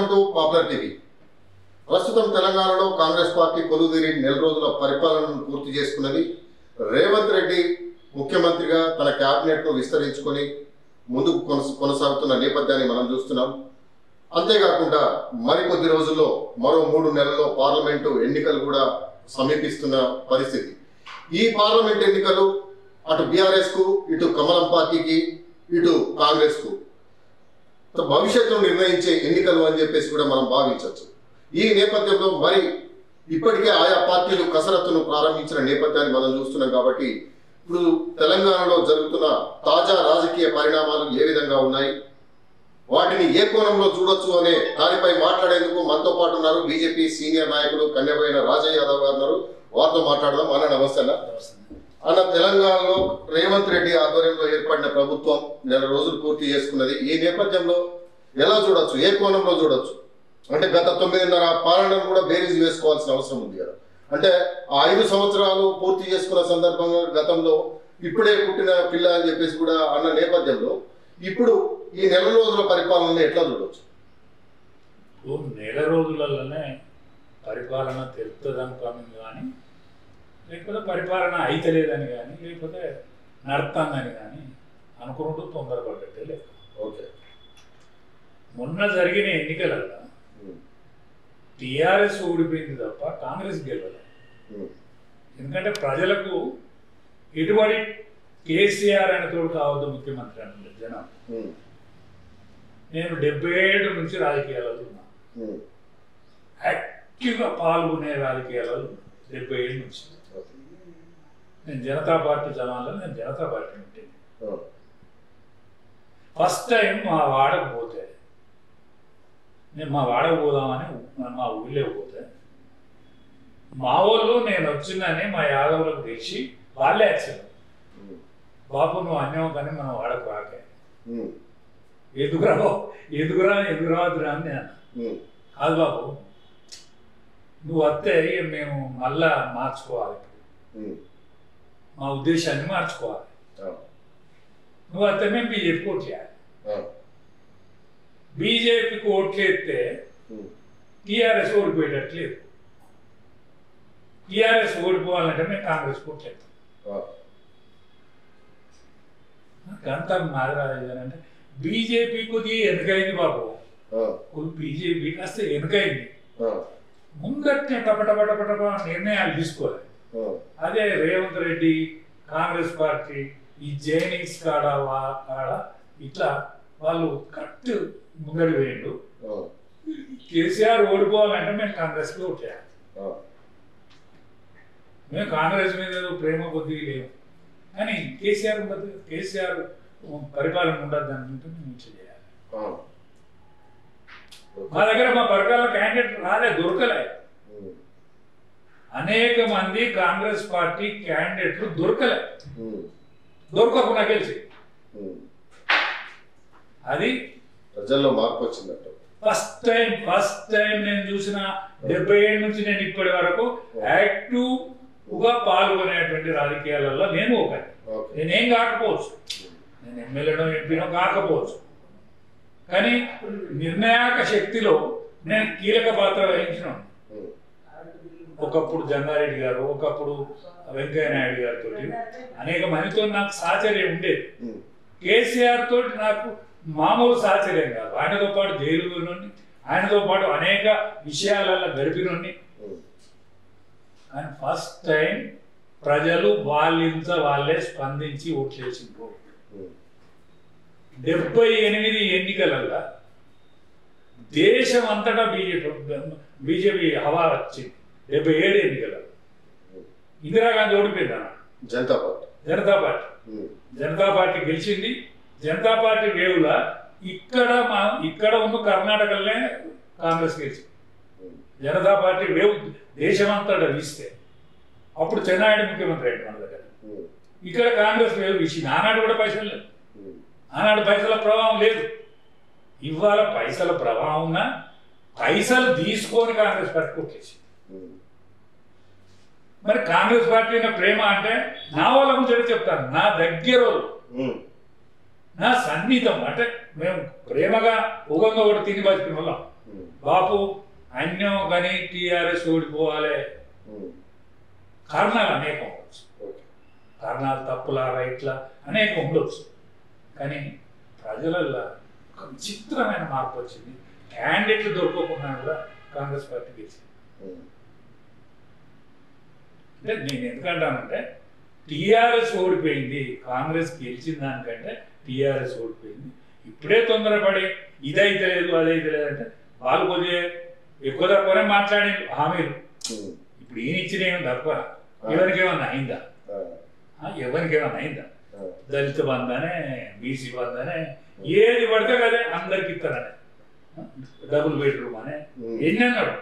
Welcome to popular TV. ప్రస్తుతం తెలంగాణలో Congress party కొలువుదీరి నెల రోజుల పరిపాలనను పూర్తి చేసుకున్నది. రేవంత్ రెడ్డి ముఖ్యమంత్రిగా తన క్యాబినెట్ను విస్తరించుకొని ముందుకు కొనసాగుతున్న నేపథ్యాన్ని మనం చూస్తున్నాం. అంతేకాకుండా మరికొద్ది రోజుల్లో మరో 3 నెలల్లో పార్లమెంటు ఎన్నికలు కూడా సమీపిస్తున్న పరిస్థితి. ఈ పార్లమెంట్ ఎన్నికలు అటు బీఆర్ఎస్కు, ఇటు కమలం పార్టీకి, ఇటు కాంగ్రెస్కు భవిష్యత్తును నిర్ణయించే ఎన్నికలు అని చెప్పేసి కూడా మనం భావించవచ్చు. ఈ నేపథ్యంలో మరి ఇప్పటికే ఆయా పార్టీలు కసరత్తును ప్రారంభించిన నేపథ్యాన్ని మనం చూస్తున్నాం. కాబట్టి ఇప్పుడు తెలంగాణలో జరుగుతున్న తాజా రాజకీయ పరిణామాలు ఏ విధంగా ఉన్నాయి, వాటిని ఏ కోణంలో చూడొచ్చు అనే దానిపై మాట్లాడేందుకు మనతో పాటు ఉన్నారు బీజేపీ సీనియర్ నాయకులు కన్యబోయిన రాజయ్య యాదవ్ గారు ఉన్నారు. వారితో మాట్లాడదాం. అన్న నమస్తే. అన్న, తెలంగాణలో రేవంత్ రెడ్డి ఆధ్వర్యంలో ఏర్పడిన ప్రభుత్వం నెల రోజులు పూర్తి చేసుకున్నది. ఈ నేపథ్యంలో ఎలా చూడొచ్చు, ఏ కోణంలో చూడొచ్చు? అంటే గత 9.5 పాలనను కూడా బేరీజ్ వేసుకోవాల్సిన అవసరం ఉంది కదా. అంటే ఆ 5 సంవత్సరాలు పూర్తి చేసుకున్న సందర్భంగా గతంలో ఇప్పుడే పుట్టిన పిల్ల అని చెప్పేసి కూడా అన్న నేపథ్యంలో ఇప్పుడు ఈ నెల రోజుల పరిపాలన ఎట్లా చూడొచ్చు? నెల రోజులలోనే పరిపాలన తెలుస్తుందని కానీ, లేకపోతే పరిపాలన అయితలేదని కానీ, లేకపోతే నడుతుందని కానీ అనుకున్నట్టు తొందరపడ్డట్టే లేదు. ఓకే, మొన్న జరిగిన ఎన్నికలలో టీఆర్ఎస్ ఓడిపోయింది తప్ప కాంగ్రెస్ గెలవలేదు. ఎందుకంటే ప్రజలకు ఎటువంటి కేసీఆర్ అనే తోడు కావద్దు ముఖ్యమంత్రి అంటే జనం. నేను 77 నుంచి రాజకీయాలలో ఉన్నా, యాక్టివ్గా పాల్గొనే రాజకీయాలలో 77 నుంచి. నేను జనతా పార్టీ జనాల్లో నేను జనతా పార్టీ ఉంటుంది. ఫస్ట్ టైం మా వాడకు పోతే, నేను మా వాడకు పోదామని మా ఊళ్ళో పోతే మా వాళ్ళు నేను వచ్చిందని మా యాదవులకు తెచ్చి వాళ్ళే యాక్సిడెంట్, బాబు నువ్వు అన్యం కానీ మనం వాడకు రాకే, ఎదుగురాదురా అని నేను కాదు బాబు, నువ్వు వస్తే మేము మళ్ళా మార్చుకోవాలి, మా ఉద్దేశాన్ని మార్చుకోవాలి, నువ్వు వస్తే మేము బీజేపీకి ఓట్లు వేయాలి. బీజేపీకి ఓట్లు వేస్తే టీఆర్ఎస్ ఓడిపోయేటట్లేదు. టీఆర్ఎస్ ఓడిపోవాలంటే మేము కాంగ్రెస్ ఓట్లు వేస్తాం. అంతా మాదిరాజంటే బీజేపీ కొద్దిగా వెనుకైంది బాబు, బీజేపీ కాస్త వెనుకైంది. ముందట్నే టపటపటపట నిర్ణయాలు తీసుకోవాలి. అదే రేవంత్ రెడ్డి కాంగ్రెస్ పార్టీ ఈ జైనింగ్స్ కాడ ఇట్లా వాళ్ళు కరెక్ట్ ముంగడి వేయండు. కేసీఆర్ ఓడిపోవాలంటే మేము కాంగ్రెస్కి ఓటు చేయాలి. మేము కాంగ్రెస్ మీద ప్రేమ కొద్దిగా లేవు, కానీ కేసీఆర్ ఉండదు, కేసీఆర్ పరిపాలన ఉండద్దు అనుకుంటే మేము చేయాలి. మా దగ్గర మా పరిపాలన క్యాండిడేట్ రాలే, దొరకలే. అనేక మంది కాంగ్రెస్ పార్టీ క్యాండిడేట్లు దొరకలే, దొరకకుండా గెలిచి అది ప్రజల్లో మార్పు వచ్చిందట. ఫస్ట్ టైం నేను చూసిన 77 నుంచి నేను ఇప్పటి వరకు యాక్టివ్గా పాల్గొనేటువంటి రాజకీయాలలో నేను ఒకటి. నేనేం కాకపోవచ్చు, నేను ఎమ్మెల్యేనో ఎంపీనో కాకపోవచ్చు, కానీ నిర్ణాయక శక్తిలో నేను కీలక పాత్ర వహించినాను. ఒకప్పుడు జంగారెడ్డి గారు, ఒకప్పుడు వెంకయ్య నాయుడు గారితో అనేక మందితో నాకు సాహచర్యం ఉండేది. కేసీఆర్ తోటి నాకు మామూలు సాహచర్యం కాదు, ఆయనతో పాటు జైలు నుండి, ఆయనతో పాటు అనేక విషయాలలో గడిపినండి. కానీ ఫస్ట్ టైం ప్రజలు వాళ్ళే స్పందించి ఓట్లేసిండ్రు. 78 ఎన్నికలలో దేశం అంతటా బీజేపీ హవా వచ్చింది. 77 ఎన్నికలలో ఇందిరాగాంధీ ఓడిపోయింది అన్న. జనతా పార్టీ గెలిచింది. జనతా పార్టీ వేవులా ఇక్కడ ఉన్న కర్ణాటకలోనే కాంగ్రెస్ గెలిచింది. జనతా పార్టీ వేవ్ దేశమంతటా వీస్తే అప్పుడు చెన్నాయుడు ముఖ్యమంత్రి అయ్యాడు మన దగ్గర. ఇక్కడ కాంగ్రెస్ వేవ్ వీసింది. ఆనాడు కూడా పైసలు లేదు, ఆనాడు పైసల ప్రభావం లేదు. ఇవాళ పైసల ప్రభావం ఉన్నా పైసలు తీసుకొని కాంగ్రెస్ పార్టీ కొట్టేసి. మరి కాంగ్రెస్ పార్టీ ప్రేమ అంటే నా వాళ్ళ గురించి చెప్తాను, నా దగ్గర నా సన్నిహితం అంటే మేము ప్రేమగా ఊగంగా కూడా తిని బతికిన వాళ్ళం. బాపు అన్యం కానీ టీఆర్ఎస్ ఓడిపోవాలి కారణాలు అనేకం ఉండొచ్చు, కారణాలు తప్పులా రైట్లా అనేకం ఉండొచ్చు. కానీ ప్రజలల్లో ఒక విచిత్రమైన మార్పు వచ్చింది. క్యాండిడేట్లు దొరకకుండా కూడా కాంగ్రెస్ పార్టీ గెలిచింది. అంటే నేను ఎందుకంటానంటే టీఆర్ఎస్ ఓడిపోయింది, కాంగ్రెస్ గెలిచిన దానికంటే టీఆర్ఎస్ ఓడిపోయింది. ఇప్పుడే తొందరపడి ఇదైతే లేదు అదైతే లేదంటే వాళ్ళు కొద్దిగా ఎక్కువ తక్కువనే మాట్లాడే హామీలు. ఇప్పుడు ఈయన ఇచ్చిన ఏమో తక్కువ, ఎవరికేమన్నా అయిందా? ఎవరికేమన్నా అయిందా? దళిత బంధానే, బీసీ బంధానే, ఏది పడితే కదే అందరికి ఇస్తారనే, డబుల్ బెడ్రూమ్ అనే ఎన్ని అన్నాడు,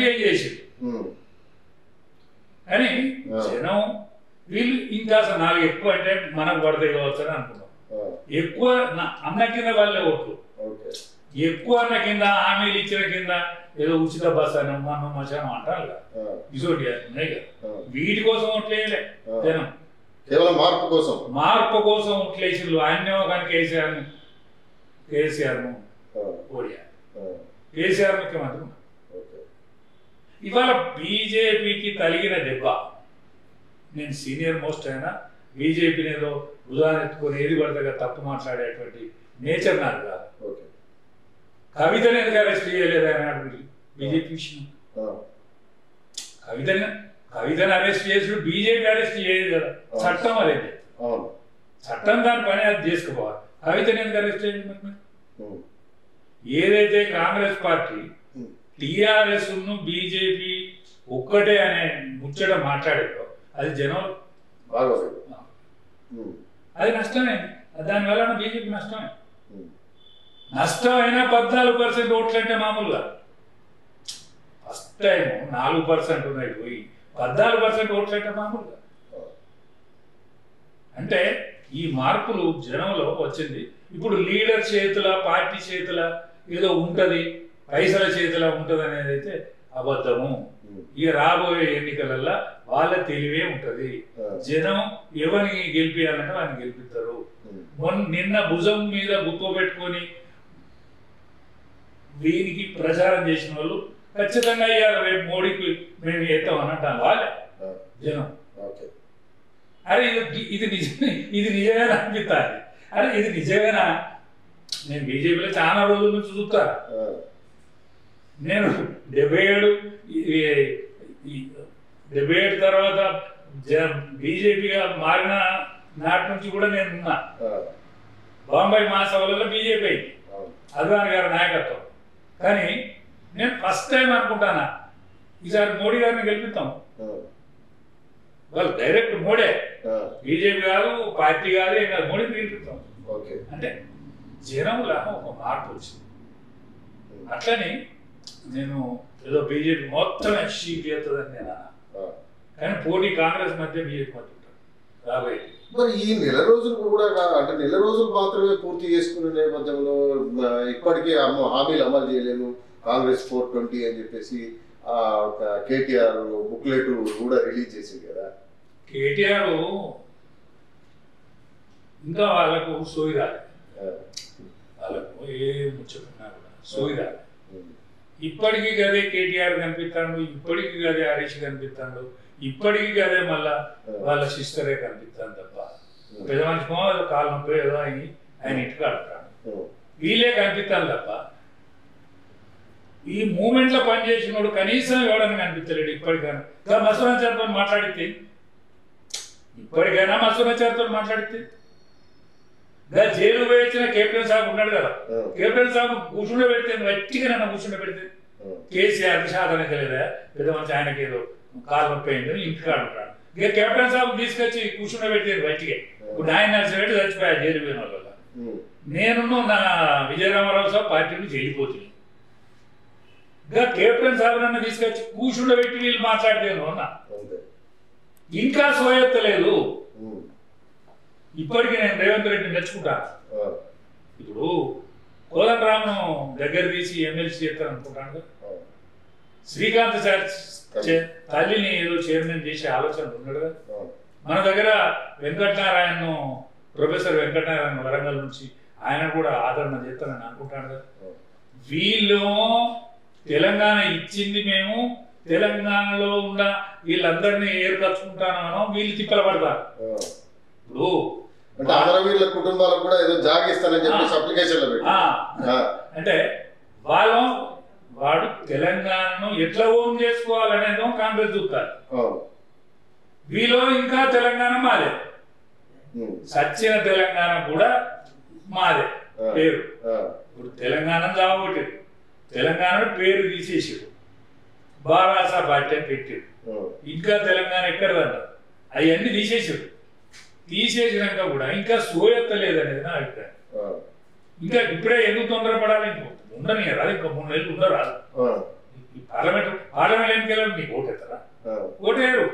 ఏం చేసింది. కానీ జనం వీళ్ళు ఇంకా అసలు 4 ఎక్కువ అంటే మనకు పడతాయి కావచ్చు అని అనుకున్నాం. ఎక్కువ అన్న కింద వాళ్ళే ఓట్లు, ఎక్కువ అన్న కింద హామీలు ఇచ్చిన కింద ఏదో ఉచిత బస్ అని మనం మశానం అంటారు కదా, ఇసోటి ఉన్నాయి కదా, వీటి కోసం ఓట్లేయలే జనం, కేవలం మార్పు కోసం ఓట్లేసిళ్ళు. ఆయన్నేమో కానీ కేసీఆర్ను ఓడియారు, కేసీఆర్ ముఖ్యమంత్రి. ఇవాళ బీజేపీకి తగిలిన దెబ్బ, నేను సీనియర్ మోస్ట్ అయినా బీజేపీని ఏదో ఉదాహరణ ఎత్తుకొని ఏది పడతాగా తప్పు మాట్లాడేటువంటి నేచర్ నాకు కాదు. కవితను ఎందుకు అరెస్ట్ చేయలేదని బీజేపీ విషయం. కవితను అరెస్ట్ చేసుడు బీజేపీ అరెస్ట్ చేయదు కదా, చట్టం అదేంటి, చట్టం దాని పని అది చేసుకోవాలి. కవితను ఎందుకు అరెస్ట్ చేయండి? ఏదైతే కాంగ్రెస్ పార్టీ టీఆర్ఎస్ ను బీజేపీ ఒక్కటే అనే ముచ్చట మాట్లాడారో అది జనం అది నష్టమే. దానివల్ల బీజేపీ నష్టమే. నష్టమైనా 14% ఓట్లు అంటే మామూలుగా ఫస్ట్ టైం 4% ఉన్నాయి పోయి 14% ఓట్లు అంటే మామూలుగా. అంటే ఈ మార్పులు జనంలో వచ్చింది. ఇప్పుడు లీడర్ చేతుల, పార్టీ చేతుల ఏదో ఉంటది, పైసల చేతిలో ఉంటది అనేది అయితే అబద్ధము. ఇక రాబోయే ఎన్నికలల్లో వాళ్ళ తెలివే ఉంటది. జనం ఎవరిని గెలిపియాలంటే వాళ్ళని గెలిపిస్తారు. నిన్న భుజం మీద గుప్ప పెట్టుకొని దీనికి ప్రచారం చేసిన వాళ్ళు ఖచ్చితంగా అయ్యారు, రేపు మోడీకి మేము ఎత్తామని అంటాను వాళ్ళే జనం. అరే ఇది నిజమేనా అనిపిస్తుంది. అరే ఇది నిజమేనా? నేను బీజేపీలో చాలా రోజుల నుంచి చూస్తా. నేను 77 తర్వాత బీజేపీగా మారిన నాటి నుంచి కూడా నేను ఉన్నా. బాంబాయి మహాసభలలో బీజేపీ అయింది, అద్వానీ గారి నాయకత్వం. కానీ నేను ఫస్ట్ టైం అనుకుంటానా ఈసారి మోడీ గారిని గెలిపిస్తాం. వాళ్ళు డైరెక్ట్ మోడే, బీజేపీ కాదు, పార్టీ కాదు, ఏం కాదు, మోడీని గెలిపిస్తాం. అంటే జనంలో ఒక మార్పు వచ్చింది. అట్లని నేను ఏదో బీజేపీ మొత్తం షీట్ చేస్తుందని నేను అన్నా. కానీ పోటీ కాంగ్రెస్ మధ్య బీజేపీ మధ్య ఉంటుంది రాబోయే. మరి ఈ నెల రోజులు కూడా అంటే నెల రోజులు మాత్రమే పూర్తి చేసుకునే నేపథ్యంలో ఇప్పటికీ హామీలు అమలు చేయలేదు. కాంగ్రెస్ 420 అని చెప్పేసి కేటీఆర్ బుక్లెట్ కూడా రిలీజ్ చేసింది కదా. కేటీఆర్ ఇంకా వాళ్ళకు సోయి రాలేదు, వాళ్ళకు ఏ ముచ్చకున్నా కూడా సోయి రాలేదు. ఇప్పటికీ గదే కేటీఆర్ కనిపిస్తాడు, ఇప్పటికీ గదే హరీష్ కనిపిస్తాడు, ఇప్పటికీ గదే మళ్ళా వాళ్ళ సిస్టరే కనిపిస్తాను తప్ప పెద్ద మనిషి కాలు నొప్పి ఏదో అయ్యి ఆయన ఇంటికి ఆడుతాడు, వీళ్ళే కనిపిస్తాను తప్ప ఈ మూమెంట్లో పనిచేసినోడు కనీసం ఎవడని కనిపించలేడు. ఇప్పటికైనా మసూరాచారితో మాట్లాడితే, ఇప్పటికైనా మసూరాచారితో మాట్లాడితే జైలు వేయించిన కెప్టెన్ సాబ్ ఉన్నాడు కదా, కెప్టెన్ సాబ్ కూర్చుండే పెడితే వట్టిగా నన్ను కూర్చుండే పెడితే కేసీఆర్ సాధనకి లేదా పెద్ద మంచి ఆయనకి ఏదో కాలు నొప్పి అయింది ఇంటికి ఆడుతాడు. ఇక కెప్టెన్ సాబ్ తీసుకొచ్చి కూర్చుండే పెడితే వట్టిగా. ఇప్పుడు ఆయన నడిచిపెట్టి చచ్చిపోయా జైలు పోయిన వాళ్ళ. నేను నా విజయరామారావు సాబ్ పార్టీ నుంచి వెళ్ళిపోతుంది. ఇక కెప్టెన్ సాబ్ నన్ను తీసుకొచ్చి కూర్చుండే పెట్టి వీళ్ళు మాట్లాడితేను అన్నా ఇంకా సోయెత్తలేదు. ఇప్పటికీ నేను రేవంత్ రెడ్డిని మెచ్చుకుంటాను. ఇప్పుడు కోదండరామ్ను దగ్గర తీసి ఎమ్మెల్సీ చేస్తాను అనుకుంటాను. శ్రీకాంత్ సార్ తల్లిని ఏదో చైర్మన్ చేసే ఆలోచన ఉన్నాడు కదా. మన దగ్గర వెంకటనారాయణను, ప్రొఫెసర్ వెంకటనారాయణ వరంగల్ నుంచి ఆయన కూడా ఆదరణ చేస్తానని అనుకుంటాను కదా. వీళ్ళు తెలంగాణ ఇచ్చింది మేము, తెలంగాణలో ఉన్న వీళ్ళందరినీ ఏర్పరచుకుంటానో వీళ్ళు తిప్పల పడతారు. ఇప్పుడు అంటే అమరవీరుల కుటుంబాలకు కూడా ఏదో జాగిస్తానని చెప్పేసి అప్లికేషన్లో పెట్టి అంటే వాడు తెలంగాణను ఎట్లా ఓన్ చేసుకోవాలనేదో కాంగ్రెస్ చూస్తారు. వీళ్ళు ఇంకా తెలంగాణ మాదే, సచ్చిన తెలంగాణ కూడా మాదే పేరు. ఇప్పుడు తెలంగాణ జాబొట్టి తెలంగాణ పేరు తీసేసాడు, బారాసా పార్టీ అని పెట్టాడు. ఇంకా తెలంగాణ ఎక్కడదన్నారు, అవన్నీ తీసేసాడు. తీసేసినాక కూడా ఇంకా సోయెత్తలేదనేది నా అభిప్రాయం. ఇంకా ఇప్పుడే ఎందుకు తొందరపడాలి? ఉండని రాదు, ఇంకా 3 నెలలు ఉండరాదు. ఈ పార్లమెంట్ ఎన్నికల్లో నీకు ఓటేస్తారా? ఓటేయరు.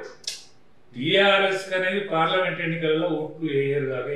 టీఆర్ఎస్ అనేది పార్లమెంట్ ఎన్నికల్లో ఓట్లు వేయరు కాక